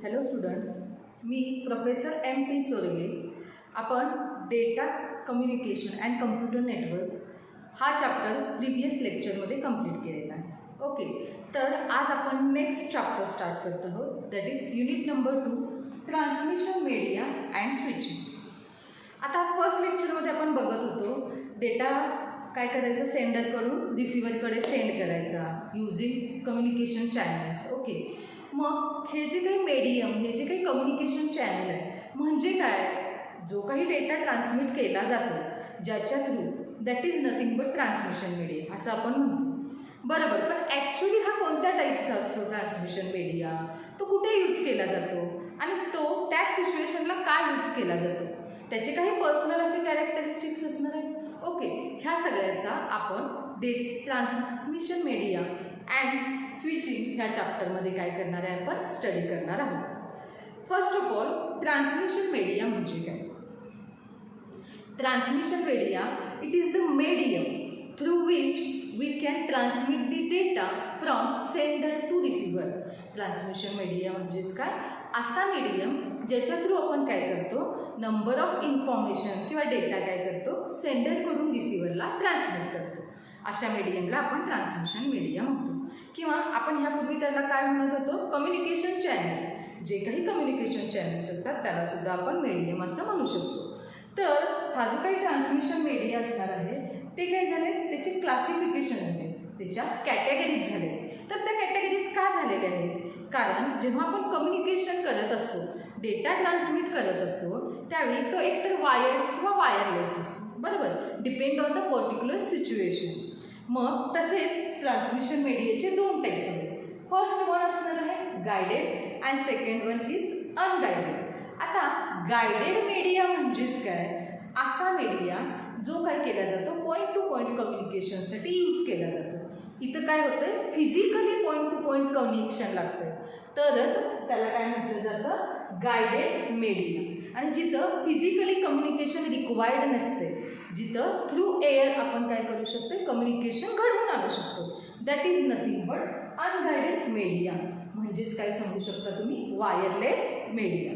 Hello students, मी professor M P Chorge. आपण data communication and computer network हा chapter previous लेक्चरमध्ये complete केलेला आहे. ओके, तर आज आपण नेक्स्ट चॅप्टर स्टार्ट करत आहोत, that is unit number 2, transmission media and switching. आता फर्स्ट लेक्चरमध्ये आपण बघत होतो डेटा काय करायचं, सेंडरकडून रिसिव्हरकडे सेंड करायचा युजिंग कम्युनिकेशन चॅनल्स. ओके, मग हे जे काही मीडियम, हे जे काही कम्युनिकेशन चॅनल आहे म्हणजे काय, जो काही डेटा ट्रान्समिट केला जातो ज्याच्या through, that is nothing but transmission media असं आपण म्हणतो. बरोबर, पण ॲक्च्युली हा कोणत्या टाईपचा असतो ट्रान्समिशन मीडिया, तो कुठे यूज केला जातो आणि तो त्याच सिच्युएशनला काय यूज केला जातो, त्याचे काही पर्सनल असे कॅरेक्टरिस्टिक्स असणार आहेत. ओके, ह्या सगळ्याचा आपण ट्रान्समिशन मीडिया अँड स्विचिंग ह्या चॅप्टरमध्ये काय करणार आहे, आपण स्टडी करणार आहोत. First of all, transmission media म्हणजे काय? Transmission media, it is the medium through which we can transmit the data from sender to receiver. Transmission media म्हणजेच काय, असा मीडियम ज्याच्या थ्रू आपण काय करतो, नंबर ऑफ इन्फॉर्मेशन किंवा डेटा काय करतो, सेंडरकडून रिसिव्हरला ट्रान्समिट करतो. अशा मीडियमला आपण ट्रान्समिशन मीडिया म्हणतो. किंवा आपण ह्यापूर्वी त्याला काय म्हणत होतो, कम्युनिकेशन चॅनल्स. जे काही कम्युनिकेशन चॅनल्स असतात त्यालासुद्धा आपण मीडियम असं म्हणू शकतो. तर हा जो काही ट्रान्समिशन मीडिया असणार आहे ते काय झाले, त्याचे क्लासिफिकेशन झाले, त्याच्या कॅटेगरीज झाले. तर त्या कॅटेगरीज का झालेल्या आहेत, कारण जेव्हा आपण कम्युनिकेशन करत असतो, डेटा ट्रान्समिट करत असतो, त्यावेळी तो एकतर वायर्ड किंवा वायरलेस असतो. बरोबर, depend on the particular situation. मग तसेच ट्रान्समिशन मीडियाचे दोन टाईप आहेत. फर्स्ट वन असणार आहे guided and second one is unguided. आता गायडेड मीडिया म्हणजेच काय, असा मीडिया जो काय केला जातो पॉईंट टू पॉईंट कम्युनिकेशनसाठी यूज केला जातो. इथं काय होतं, physically point two point communication लागतं तरच त्याला काय म्हटलं जातं, गायडेड मीडिया. आणि जिथं फिजिकली कम्युनिकेशन रिक्वायर्ड नसते, जिथं थ्रू एअर आपण काय करू शकतो, कम्युनिकेशन घडवून आणू शकतो, that is nothing but unguided media. म्हणजेच काय सांगू शकता तुम्ही, वायरलेस मीडिया.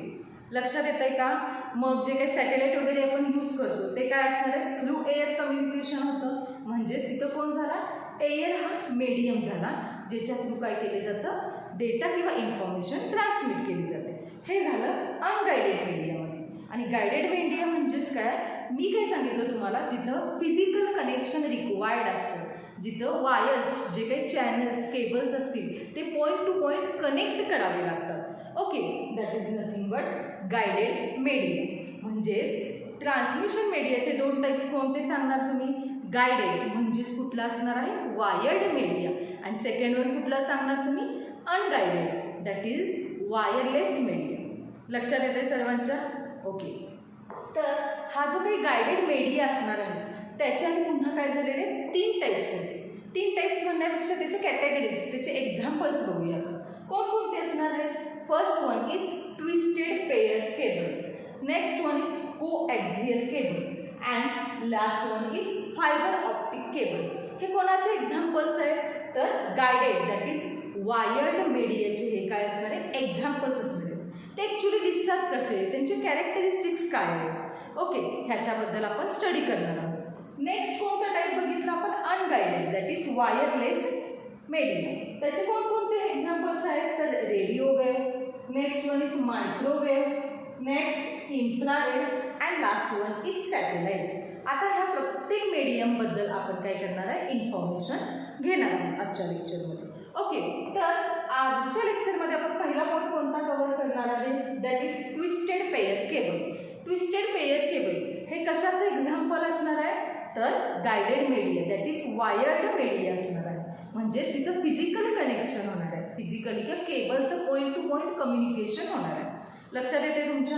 लक्षात येत आहे का? मग जे काही सॅटेलाईट वगैरे आपण यूज करतो ते काय असणार आहे, थ्रू एअर कम्युनिकेशन होतं. म्हणजेच तिथं कोण झाला, एअर हा मीडियम झाला ज्याच्या थ्रू काय केले जातं, डेटा किंवा इन्फॉर्मेशन ट्रान्समिट केली जाते. हे झालं अनगायडेड मीडियामध्ये. आणि गायडेड मीडिया म्हणजेच काय, मी काय सांगितलं तुम्हाला, जिथं फिजिकल कनेक्शन रिक्वायर्ड असतं, जिथं वायर्स, जे काही चॅनल्स, केबल्स असतील ते पॉईंट टू पॉईंट कनेक्ट करावे लागतात. Okay, that is nothing but guided media. म्हणजेच ट्रान्समिशन मीडियाचे दोन टाईप्स कोणते सांगणार तुम्ही, गायडेड म्हणजेच कुठला असणार आहे, वायर्ड मीडिया. आणि सेकंड वन कुठला सांगणार तुम्ही, अनगायडेड, दॅट इज वायरलेस मीडिया. लक्षात येते सर्वांच्या? ओके, तर हा जो काही गायडेड मीडिया असणार आहे त्याच्याने पुन्हा काय झालेले, तीन टाईप्स आहेत. तीन टाईप्स म्हणण्यापेक्षा त्याचे कॅटेगरीज, त्याचे एक्झाम्पल्स बघूया. कोणकोणते असणार आहेत? First one is twisted pair cable, next one is coaxial cable and last one is fibre optic cables. हे कोणाचे एक्झाम्पल्स आहेत, तर गायडेड दॅट इज वायर्ड मीडियाचे हे काय असणार आहे, एक्झाम्पल्स असणार आहेत. ते ॲक्च्युली दिसतात कसे, त्यांचे कॅरेक्टरिस्टिक्स काय आहेत. ओके, ह्याच्याबद्दल आपण स्टडी करणार आहोत. नेक्स्ट कोणता टाईप बघितला आपण, अनगायडेड दॅट इज वायरलेस मीडिया. त्याचे कोणकोणते एक्झाम्पल्स आहेत, तर radio wave, next one is microwave, next infrared and last one is satellite. आता ह्या प्रत्येक मीडियमबद्दल आपण काय करणार आहे, इन्फॉर्मेशन घेणार आहोत आजच्या लेक्चरमध्ये. ओके, तर आजच्या लेक्चरमध्ये आपण पहिला पॉईंट कोणता कव्हर करणार आहे, that is twisted pair cable. Twisted pair cable हे कशाचं एक्झाम्पल असणार आहे, तर guided media that is wired media असणार आहे. म्हणजेच तिथं फिजिकल कनेक्शन होणार आहे, फिजिकली किंवा केबलचं पॉईंट टू पॉईंट कम्युनिकेशन होणार आहे. लक्षात येते तुमच्या?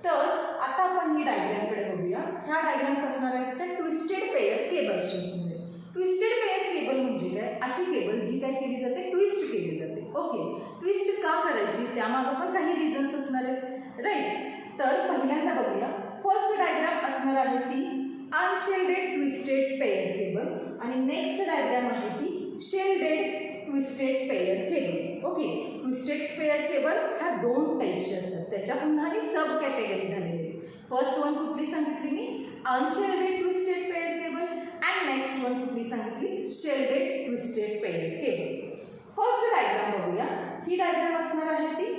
तर आता आपण ही डायग्रॅमकडे बघूया. ह्या डायग्रॅम्स असणार आहेत त्या ट्विस्टेड पेयर केबल्सचे असणार आहे. ट्विस्टेड पेयर केबल म्हणजे काय, अशी केबल जी काय केली जाते, ट्विस्ट केली जाते. ओके, ट्विस्ट का करायची, त्यामागं पण काही रिझन्स असणार आहेत, राईट. तर पहिल्यांदा बघूया, फर्स्ट डायग्राम असणार आहे ती अनशेल्डेड ट्विस्टेड पेयर केबल आणि नेक्स्ट डायग्राम आहे ती shielded twisted pair cable. Okay, twisted pair cable ह्या 2 टाईप्सचे असतात. त्याच्या पुन्हा आणि सब कॅटेगरी झालेली आहे. फर्स्ट वन कुठली सांगितली मी, unshielded twisted pair cable, and next one कुठली सांगितली, shielded twisted pair cable. First diagram बघूया. ही डायग्राम असणार आहे ती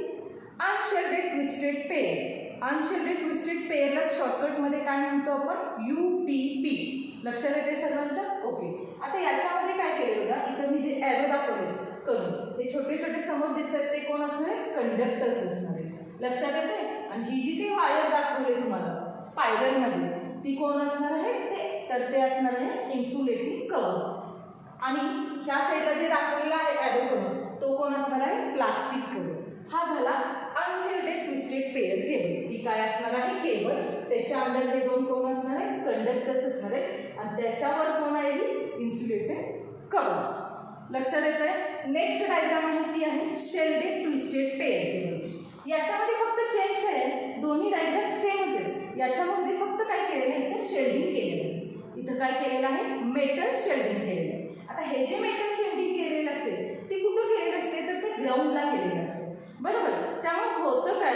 unshielded twisted pair. Unshielded twisted पेयरला शॉर्टकटमध्ये काय म्हणतो आपण, UTP. लक्षात येते सर्वांच्या? ओके. आता याच्यामध्ये काय केलं बघा, इथं मी जे ॲरो दाखवले करून, हे छोटे छोटे समोर दिसतात ते कोण असणार आहे, कंडक्टर्स असणार आहे. लक्षात येते? आणि ही जी काही वायर दाखवली तुम्हाला स्पायरलमध्ये, ती कोण असणार आहे, ते असणार आहे इन्सुलेटिंग कव्हर. आणि ह्या साईडला जे दाखवलेला आहे ॲरो करून, तो कोण असणार आहे, प्लास्टिक कव्हर. हा झाला अनशेल्डेड ट्विस्टेड पेयर केबल. ही काय असणार आहे, केबल. त्याच्या अंदर हे 2 कोण असणार आहे, कंडक्टर्स असणार आहे, आणि त्याच्यावर कोण आहे, इन्सुलेटेड कव्हर. लक्षात येत आहे? नेक्स्ट डायग्राम आहे ती आहे शेल्डेड ट्विस्टेड पेयर केबलची. याच्यामध्ये फक्त चेंज काय आहे, दोन्ही डायग्राम सेमच आहेत. याच्यामध्ये फक्त काय केलेलं आहे, इथं शेल्डिंग केलेलं आहे. इथं काय केलेलं आहे, मेटल शेल्डिंग केलेलं आहे. आता हे जे मेटल शेल्डिंग केलेलं असते ते कुठं केलेलं असते, तर ते ग्राउंडला केलेलं असते. बरोबर. त्यामुळे होतं काय,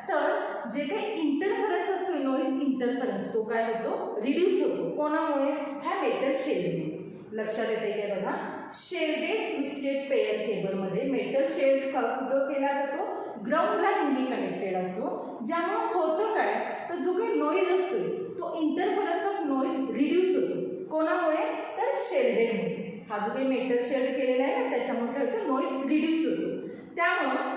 तर जे काही इंटरफरन्स असतो, नॉईज इंटरफरन्स, तो काय होतो, रिड्यूस होतो. कोणामुळे, ह्या मेटल शेल्डिंग. लक्षात येते काय बघा, शेल्डेड ट्विस्टेड पेयर केबलमध्ये मेटल शेल्ड कुठं केला जातो, ग्राउंडला नेहमी कनेक्टेड असतो. ज्यामुळे होतं काय, तर जो काही नॉईज असतो तो इंटरफरन्स ऑफ नॉईज रिड्यूस होतो. कोणामुळे, तर शेल्डेडमुळे. हा जो काही मेटल शेल्ड केलेला आहे ना, त्याच्यामुळे काय होतं, नॉईज रिड्यूस होतो. त्यामुळं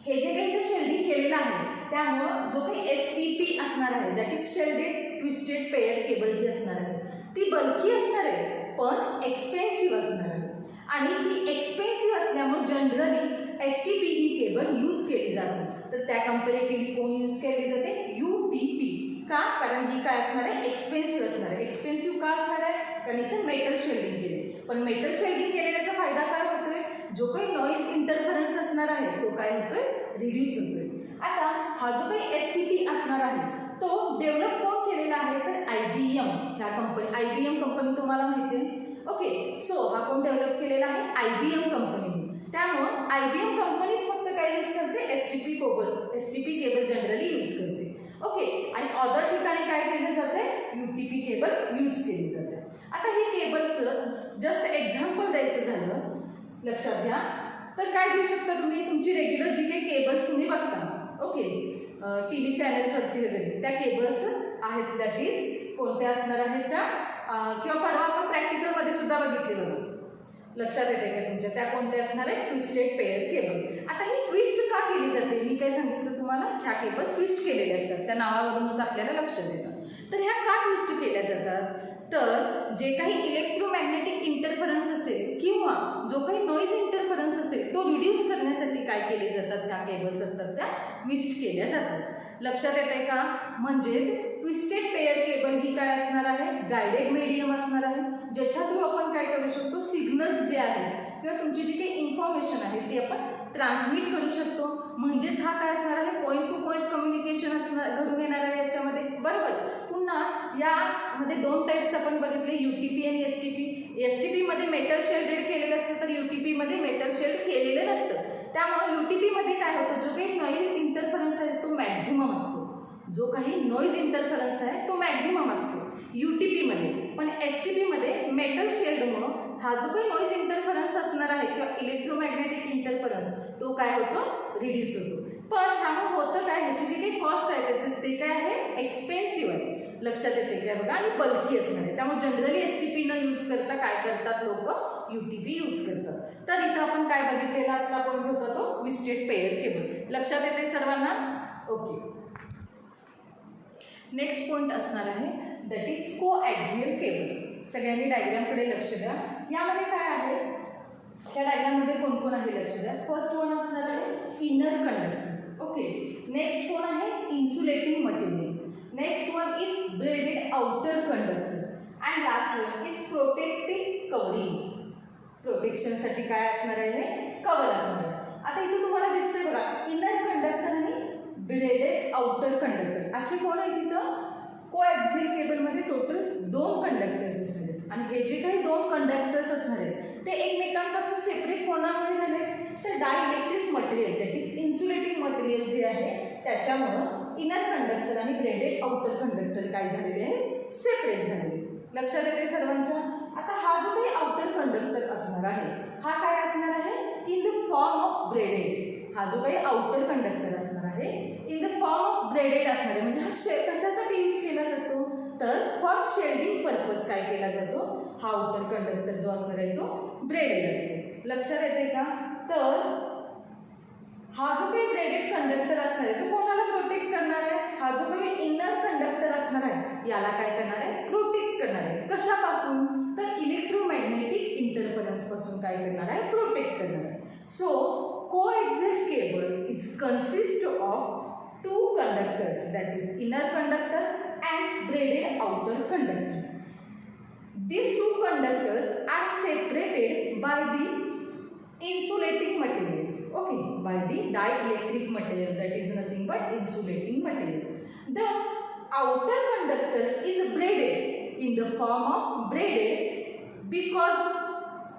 हे जे काही इथं शेल्डिंग केलेलं आहे, त्यामुळं जो काही STP असणार आहे, that is shielded twisted pair cable जी असणार आहे, ती बल्की असणार आहे, पण एक्सपेन्सिव्ह असणार आहे. आणि ही एक्सपेन्सिव्ह असल्यामुळे जनरली STP ही केबल यूज केली जाते. तर त्या कंपॅरेटिव्हली कोण यूज केली जाते, UTP. का, कारण ही काय असणार आहे, एक्सपेन्सिव्ह असणार आहे. एक्सपेन्सिव्ह का असणार आहे, कारण इथं मेटल शेल्डिंग केले. पण मेटल शेल्डिंग केलेल्याचा फायदा काय होतोय, जो काही नॉईज इंटरफरन्स असणार आहे तो काय होतोय, रिड्यूस होतोय. आता हा जो काही STP असणार आहे तो डेव्हलप कोण केलेला आहे, तर IBM. ह्या कंपनी, IBM कंपनी तुम्हाला माहिती आहे. ओके, सो हा कोण डेव्हलप केलेला आहे, IBM कंपनीने. त्यामुळं IBM कंपनीच फक्त काय यूज करते, STP केबल जनरली यूज करते. ओके, आणि अदर ठिकाणी काय केलं जाते, UTP केबल यूज केली जाते. आता हे केबलचं जस्ट एक्झाम्पल द्यायचं झालं, लक्षात घ्या, तर काय घेऊ शकता तुम्ही, तुमची रेग्युलर जी काही केबल्स तुम्ही बघता, ओके, TV चॅनल्सवरती वगैरे, त्या केबल्स आहेत, दॅट इज कोणत्या असणार आहेत त्या, किंवा परवा आपण प्रॅक्टिकलमध्ये सुद्धा बघितले बघा. लक्षात येते का तुमच्या, त्या कोणत्या असणार आहेत, ट्विस्टेड पेयर केबल. आता ही ट्विस्ट का केली जाते, मी काय सांगितलं तुम्हाला, ह्या केबल्स ट्विस्ट केलेले असतात, त्या नावावरूनच आपल्याला लक्षात येतं. तर ह्या का ट्विस्ट केल्या जातात, तर जे काही इलेक्ट्रोमॅग्नेटिक इंटरफरन्स असेल किंवा जो काही नॉईज इंटरफरन्स असेल तो रिड्यूस करण्यासाठी काय केले जातात, ह्या केबल्स असतात त्या ट्विस्ट केल्या जातात. लक्षात येते का, म्हणजेच ट्विस्टेड पेयर केबल ही काय असणार आहे, गायडेड मीडियम असणार आहे, ज्याच्या थ्रू आपण काय करू शकतो, सिग्नल्स जे आहेत किंवा तुमची जी काही इन्फॉर्मेशन आहे ती आपण ट्रान्समिट करू शकतो. म्हणजेच हा काय असणार आहे, पॉईंट टू पॉईंट कम्युनिकेशन असणार, घडून येणार आहे याच्यामध्ये. बरोबर. पुन्हा यामध्ये 2 टाईप्स आपण बघितले, UTP आणि STP. STPमध्ये मेटल शेल्डेड केलेलं असतं, तर UTPमध्ये मेटल शेल्ड केलेलं नसतं. त्यामुळे UTPमध्ये काय होतं, जो काही नॉईज इंटरफरन्स आहे तो मॅक्झिमम असतो. जो काही नॉईज इंटरफरन्स आहे तो मॅक्झिमम असतो UTPमध्ये. पण STPमध्ये मेटल शेल्डमुळं हा जो काही नॉईज इंटरफरन्स असणार आहे किंवा इलेक्ट्रोमॅग्नेटिक इंटरफरन्स तो काय होतो, रिड्यूस होतो. पण ह्यामुळे होतं काय, ह्याची जी काही कॉस्ट आहे त्याचं ते काय आहे, एक्सपेन्सिव्ह आहे. लक्षात येते काय बघा, आणि बल्की असणार आहे. त्यामुळे जनरली STP न यूज करता काय करतात लोक, UTP यूज करतात. तर इथं आपण काय बघितलेला आपला पॉईंट होता तो ट्विस्टेड पेयर केबल. लक्षात येते सर्वांना. ओके, नेक्स्ट पॉईंट असणार आहे दॅट इज कोॲक्झियल केबल. सगळ्यांनी डायग्रामकडे लक्ष द्या. यामध्ये काय आहे, त्या डायग्राममध्ये कोण कोण आहे लक्ष द्या. फर्स्ट वन असणार आहे इनर कंडक्टर. ओके, नेक्स्ट कोण आहे, insulating material. Next one is braided outer conductor and last one is protecting covering. प्रोटेक्शनसाठी काय असणार आहे, कवर असणार आहे. आता इथे तुम्हाला दिसतंय बघा, इनर कंडक्टर आणि ब्रेडेड आउटर कंडक्टर असे कोण आहे तिथं, कोॲक्झियल केबलमध्ये टोटल 2 कंडक्टर्स असणार आहेत. आणि हे जे काही 2 कंडक्टर्स असणार आहेत ते एकमेकांपासून सेपरेट कोणामुळे झाले, तर dielectric material that is insulating material जे आहे त्याच्यामुळं इनर कंडक्टर आणि ब्रेडेड आउटर कंडक्टर काय झालेले आहे, सेपरेट झालेले. लक्षात येते सर्वांच्या. आता हा जो काही आउटर कंडक्टर असणार आहे हा काय असणार आहे, in the form of braided. हा जो काही आउटर कंडक्टर असणार आहे in the form of braided असणार आहे. म्हणजे हा कशासाठी यूज केला जातो, तर फॉर शेल्डिंग पर्पज काय केला जातो, हा आउटर कंडक्टर जो असणार आहे तो ब्रेडेड असतो. लक्षात येते का. तर हा जो काही ब्रेडेड कंडक्टर असणार आहे तो कोणाला प्रोटेक्ट करणार आहे, हा जो काही इनर कंडक्टर असणार आहे याला काय करणार आहे, प्रोटेक्ट करणार आहे. कशापासून, तर इलेक्ट्रोमॅग्नेटिक इंटरफरन्स पासून काय करणार आहे, प्रोटेक्ट करणार आहे. So coaxial cable is consist of two conductors that is inner conductor and braided outer conductor. These two conductors are separated by the insulating material. Okay, by the dielectric material that is nothing but insulating material. The outer conductor is braided in the form of braided because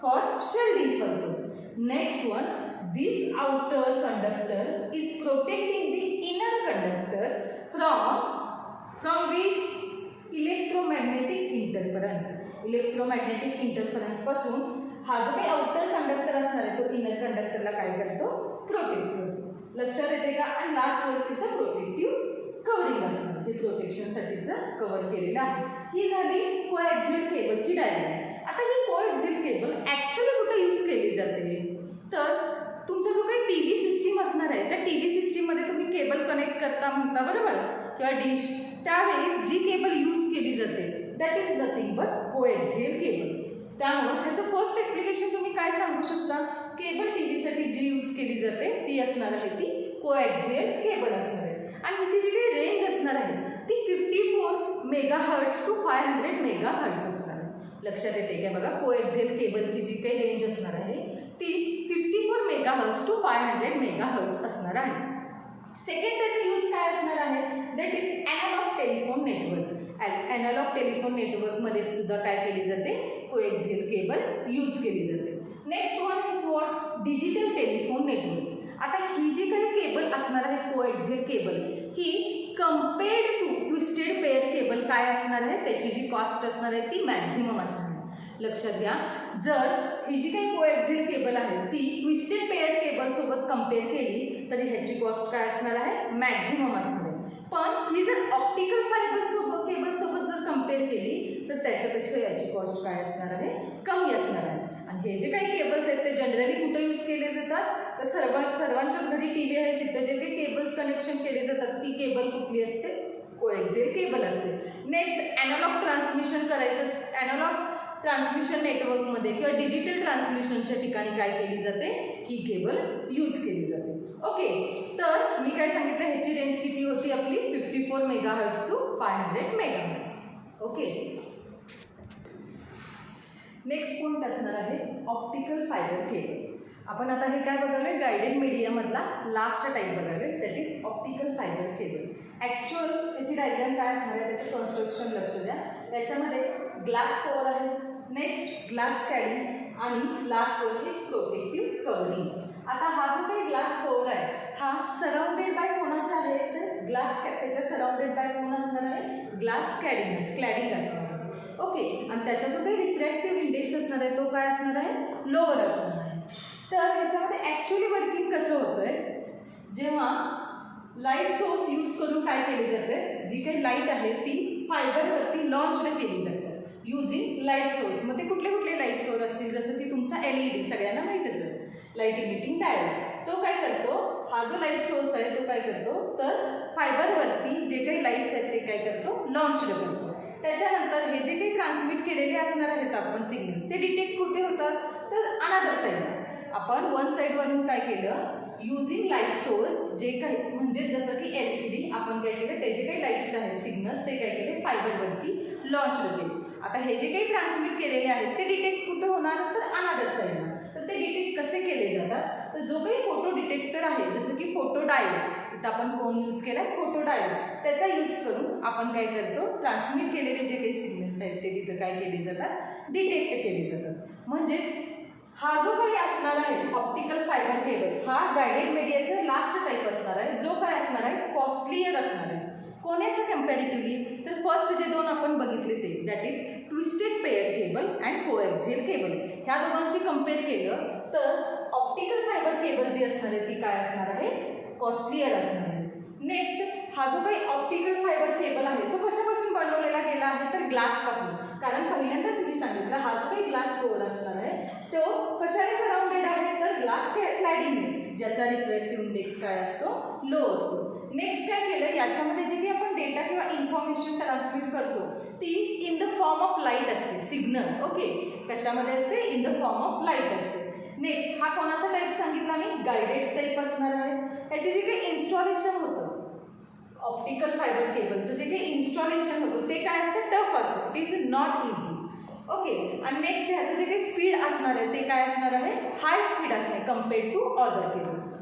for shielding purpose. Next one, this outer conductor is protecting the inner conductor from which electromagnetic interference. Electromagnetic interference पासून हा जो काही outer conductor असणार आहे तो inner कंडक्टरला काय करतो, protect करतो. लक्षात येते का. आणि last one is the protective covering असणार, हे प्रोटेक्शनसाठीचं कव्हर केलेलं आहे. ही झाली कोएक्सियल केबलची डायग्राम. आता ही कोएक्सियल केबल ॲक्च्युली कुठे यूज केली जाते, तर तुमचा जो काही टी व्ही सिस्टीम असणार आहे त्या टी व्ही सिस्टीममध्ये तुम्ही केबल कनेक्ट करता म्हणता बरोबर, किंवा डिश, त्यावेळी जी केबल यूज केली जाते that is nothing but coaxial cable. त्यामुळे ह्याचं फर्स्ट ॲप्लिकेशन तुम्ही काय सांगू शकता, केबल टी व्हीसाठी जी यूज केली जाते ती असणार आहे ती कोएक्सियल केबल असणार आहे. आणि हिची जी काही रेंज असणार आहे ती 54 मेगाहर्ट्ज टू 500 मेगाहर्ट्ज असणार आहे. लक्षात येते काय बघा, कोएक्सियल केबलची जी काही रेंज असणार आहे ती 54 मेगाहर्ट्ज टू 500 मेगाहर्ट्ज असणार आहे. सेकंड त्याचा यूज काय असणार आहे, that is analogue telephone network. Analogue telephone नेटवर्कमध्ये सुद्धा काय केली जाते, कोएक्सियल केबल यूज केली जाते. Next one is what, digital telephone network. आता ही जी काही केबल असणार आहे कोएक्सियल केबल ही compared to twisted pair cable काय असणार आहे, त्याची जी कॉस्ट असणार आहे ती मॅक्झिमम असणार आहे. लक्षात घ्या, जर ही जी काही कोएक्सियल केबल आहे ती ट्विस्टेड पेअर केबल सोबत कम्पेअर केली तर ह्याची कॉस्ट काय असणार आहे, मॅक्झिमम असणार आहे. पण ही जर ऑप्टिकल फायबर केबल सोबत जर कम्पेअर केली तर त्याच्यापेक्षा याची कॉस्ट काय असणार आहे, कमी असणार आहे. आणि हे जे काही केबल्स आहेत ते जनरली कुठे यूज केले जातात, तर सर्वांच्याच घरी टी व्ही आहे तिथे जे काही केबल्स कनेक्शन केले जातात ती केबल कुठली असते, कोएक्सियल केबल असते. नेक्स्ट ॲनालॉग ट्रान्समिशन करायचं, ॲनालॉग ट्रान्समिशन नेटवर्कमध्ये किंवा डिजिटल ट्रान्समिशनच्या ठिकाणी काय केली जाते, ही केबल यूज केली जाते. ओके, तर मी काय सांगितलं ह्याची रेंज किती होती आपली, 54 megahertz to 500 megahertz. Okay, next point असणार आहे ऑप्टिकल फायबर केबल. आपण आता हे काय बघायला, गायडेड मीडियामधला लास्ट टाईप बघायला, that is optical fibre cable. Actual याची डायग्राम काय असणार आहे, त्याचं कन्स्ट्रक्शन लक्ष द्या. त्याच्यामध्ये ग्लास कव्हर आहे, नेक्स्ट ग्लास कॅडिंग आणि last one is protective covering. आता हा जो काही ग्लास कव्हर आहे हा सराउंडेड बाय कोणाचा आहे, तर ग्लास त्याच्या सराउंडेड बाय कोण असणार आहे, ग्लास क्लॅडिंग असणार आहे. ओके, आणि त्याचा जो काही रिफ्रॅक्टिव्ह इंडेक्स असणार आहे तो काय असणार आहे, लोअर असणार आहे. तर ह्याच्यामध्ये ॲक्च्युअली वर्किंग कसं होतं आहे, जेव्हा लाईट सोर्स यूज करून काय केली जाते, जी काही लाईट आहे ती फायबरवरती लॉन्च केली जाते युजिंग लाईट सोर्स. मग ते कुठले कुठले लाईट सोर्स असतील, जसं की तुमचा LED सगळ्यांना माहीतच आहे, लाईट इमिटिंग डायोड. तो काय करतो, हा जो लाईट सोर्स आहे तो काय करतो, तर फायबरवरती जे काही लाईट्स आहेत ते काय करतो, लॉन्च करतो. त्याच्यानंतर हे जे काही ट्रान्समिट केलेले असणार आहेत आपण सिग्नल्स ते डिटेक्ट कुठे होतात, तर अनदर साईडला. आपण वन साईडवरून काय केलं, युजिंग लाईट सोर्स जे काही म्हणजे जसं की LED आपण काय केलं, ते जे काही लाईट्स आहेत सिग्नल्स ते काय केले फायबरवरती लॉन्च केले. आता हे जे काही ट्रान्समिट केलेले आहेत ते डिटेक्ट कुठं होणार, तर अनदर साईडला. तर ते डिटेक्ट कसे केले जातात, तर जो काही फोटो डिटेक्टर आहे जसं की फोटो डायोड, इथं आपण कोण यूज केला, फोटो डायोड, त्याचा यूज करून आपण काय करतो, ट्रान्समिट केलेले जे काही सिग्नल्स आहेत ते तिथं काय केले जातात, डिटेक्ट केले जातात. म्हणजेच हा जो काही असणार आहे ऑप्टिकल फायबर केबल हा गायडेड मीडियाचा लास्ट टाईप असणार आहे, जो काय असणार आहे कॉस्टलियर असणार आहे. कोणाच्या कम्पॅरेटिव्हली, तर फर्स्ट जे दोन आपण बघितले ते that is twisted pair cable and coaxial cable. ह्या दोघांशी कम्पेअर केलं तर ऑप्टिकल फायबर केबल जी असणार आहे ती काय असणार आहे, कॉस्टलियर असणार आहे. नेक्स्ट हा जो काही ऑप्टिकल फायबर केबल आहे तो कशापासून बनवलेला गेला आहे, तर ग्लासपासून. कारण पहिल्यांदाच मी सांगितलं हा जो काही ग्लास कोअर असणार आहे तो कशाने सराउंडेड आहे, तर ग्लास क्लॅडिंगने, ज्याचा रिफ्रॅक्टिव्ह इंडेक्स काय असतो, लो असतो. नेक्स्ट काय केलं, याच्यामध्ये जे काही आपण डेटा किंवा इन्फॉर्मेशन ट्रान्समिट करतो ती in the form of light असते, सिग्नल. ओके, कशामध्ये असते, in the form of light असते. नेक्स्ट हा कोणाचा टाईप सांगितला मी, गायडेड टाईप असणार आहे. याचे जे काही इन्स्टॉलेशन होतं ऑप्टिकल फायबर केबलचं, जे काही इन्स्टॉलेशन होतं ते काय असतं, टफ असतं, it is not easy. Okay, आणि नेक्स्ट ह्याचं जे काही स्पीड असणार आहे ते काय असणार आहे, हाय स्पीड असणे कम्पेअर्ड टू अदर केबल्स.